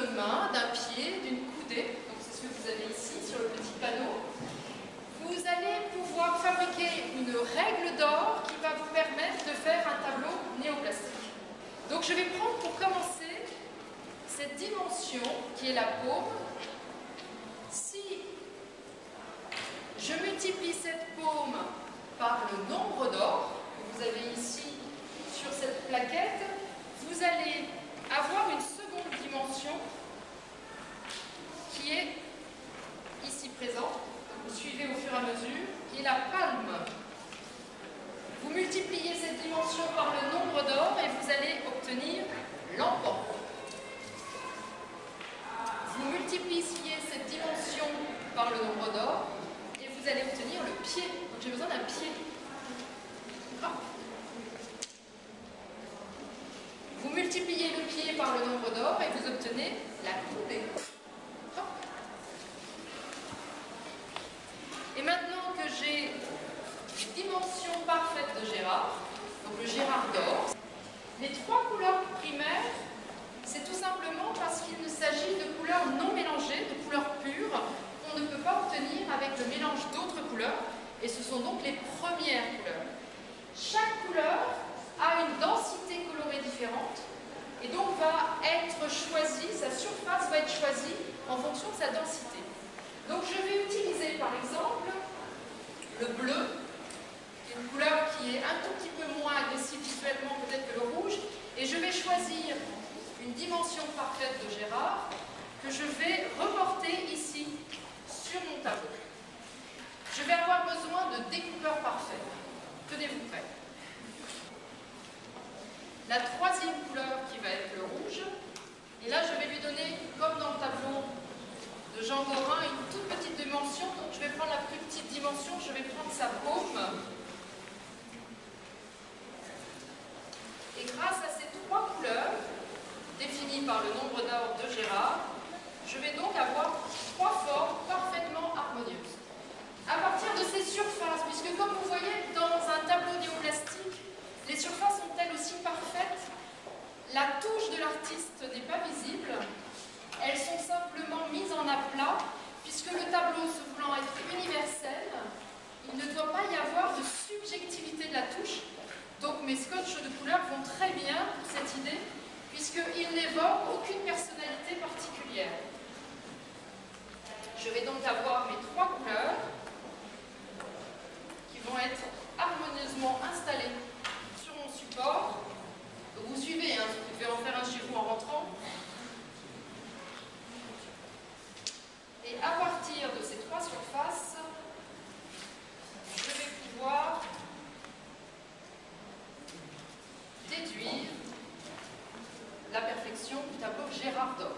d'une main, d'un pied, d'une coudée. Donc c'est ce que vous avez ici sur le petit panneau. Vous allez pouvoir fabriquer une règle d'or qui va vous permettre de faire un tableau néoplastique. Donc je vais prendre pour commencer cette dimension qui est la paume. Si je multiplie cette paume par le nombre d'or que vous avez ici sur cette plaquette, vous allez avoir une seconde dimension qui est ici présente. Vous suivez au fur et à mesure, qui est la palme. Vous multipliez cette dimension par le nombre d'or et vous allez obtenir l'empan. Vous multipliez cette dimension par le nombre d'or et vous allez obtenir le pied. Donc j'ai besoin d'un pied. Ah. Vous multipliez le pied par le nombre d'or et vous obtenez la coudée. Ah. Et maintenant que j'ai une dimension parfaite de Gérard, donc le Gérard d'or, les trois couleurs primaires, c'est tout simplement parce qu'il ne s'agit de couleurs non mélangées, de couleurs pures, qu'on ne peut pas obtenir avec le mélange d'autres couleurs, et ce sont donc les premières couleurs. Chaque couleur a une densité colorée différente, et donc va être choisie, sa surface va être choisie en fonction de sa densité. Donc je vais utiliser par exemple le bleu, qui est une couleur qui est un tout petit peu moins agressive visuellement peut-être que le rouge, et je vais choisir une dimension parfaite de Gérard que je vais reporter ici sur mon tableau. Je vais avoir besoin de découpeurs parfaits. Tenez-vous prêts. La troisième couleur qui va être le rouge, et là je vais lui donner, comme dans le tableau de Jean Morin, une toute petite dimension. Donc je vais prendre la plus petite dimension, je vais prendre sa paume. Et grâce à ces trois couleurs, définies par le nombre d'or de Gérard, je vais donc avoir trois formes parfaitement harmonieuses. À partir de ces surfaces, puisque comme vous voyez dans un tableau néoplastique, les surfaces sont elles aussi parfaites, la touche de l'artiste n'est pas visible, elles sont simplement mises en aplat, puisque le tableau se voulant être universel, il ne doit pas y avoir de subjectivité de la touche. Donc mes scotches de couleur vont très bien pour cette idée, puisqu'ils n'évoquent aucune personnalité particulière. Je vais donc avoir mes trois couleurs qui vont être harmonieusement installées sur mon support. Vous suivez, hein, vous pouvez en faire un chez vous en rentrant. Et à partir de ces trois surfaces, je vais pouvoir déduire la perfection du tableau Gérard d'or.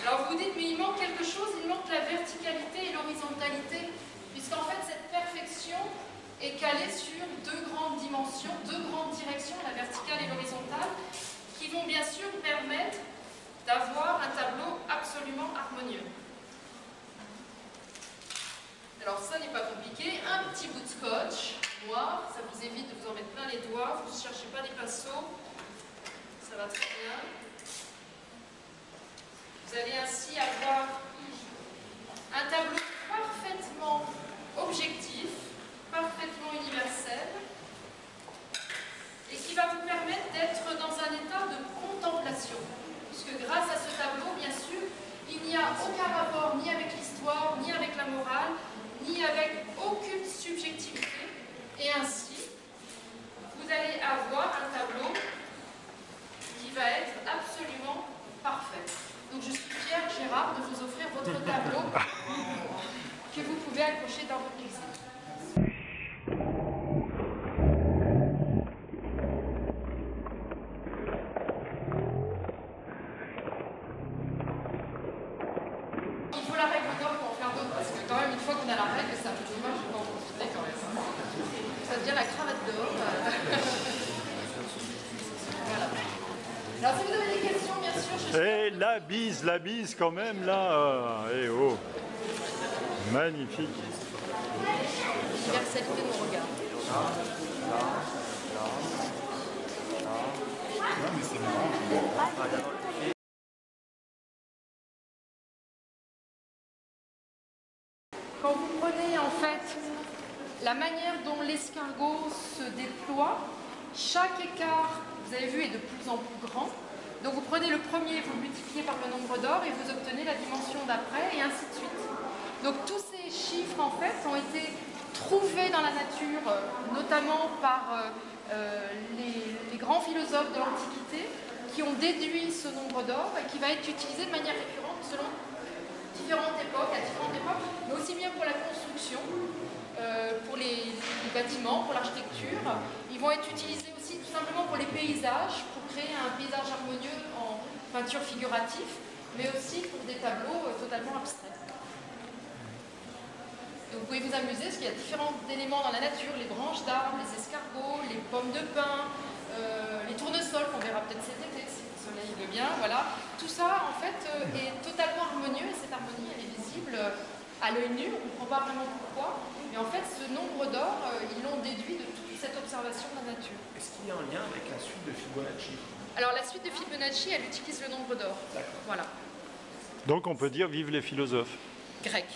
Alors vous vous dites, mais il manque quelque chose, il manque la verticalité et l'horizontalité, puisqu'en fait cette perfection est calée sur deux grandes dimensions, deux grandes directions, la verticale et l'horizontale, qui vont bien sûr permettre d'avoir un tableau absolument harmonieux. Alors ça n'est pas compliqué, un petit bout de scotch noir, ça vous évite de vous en mettre plein les doigts, vous ne cherchez pas des pinceaux, ça va très bien. Vous allez ainsi avoir un tableau parfaitement objectif, parfaitement universel, et qui va vous permettre d'être dans un état de contemplation. Puisque grâce à ce tableau, bien sûr, il n'y a aucun rapport ni avec l'histoire, ni avec la morale, ni avec aucune subjectivité. Et ainsi, vous allez avoir un tableau qui va être absolument parfait. Donc je suis fière, Gérard, de vous offrir votre tableau que vous pouvez accrocher dans votre cuisine. Il faut la règle d'or pour en faire d'autres, parce que quand même, une fois qu'on a la règle, c'est un peu dommage de ne pas en profiter quand même. Ça devient la cravate d'or. Voilà. Alors si vous avez des questions, bien sûr, je suis... Et la bise quand même, là. Eh oh. Magnifique. L'universalité de mon regard. Non, mais c'est marrant. prenez en fait la manière dont l'escargot se déploie, chaque écart, vous avez vu, est de plus en plus grand. Donc vous prenez le premier, vous le multipliez par le nombre d'or et vous obtenez la dimension d'après et ainsi de suite. Donc tous ces chiffres en fait ont été trouvés dans la nature, notamment par les grands philosophes de l'Antiquité qui ont déduit ce nombre d'or et qui va être utilisé de manière récurrente selon différentes époques, à différentes époques, mais aussi bien pour la construction, pour les bâtiments, pour l'architecture. Ils vont être utilisés aussi tout simplement pour les paysages, pour créer un paysage harmonieux en peinture figurative, mais aussi pour des tableaux totalement abstraits. Donc vous pouvez vous amuser parce qu'il y a différents éléments dans la nature, les branches d'arbres, les escargots, les pommes de pin, les tournesols qu'on verra peut-être cet été si le soleil veut bien, voilà. Tout ça en fait est totalement harmonieux et cette harmonie elle est visible à l'œil nu, on ne comprend pas vraiment pourquoi, mais en fait ce nombre d'or, ils l'ont déduit de toute cette observation de la nature. Est-ce qu'il y a un lien avec la suite de Fibonacci? Alors la suite de Fibonacci, elle utilise le nombre d'or. Voilà. Donc on peut dire vive les philosophes. Grec.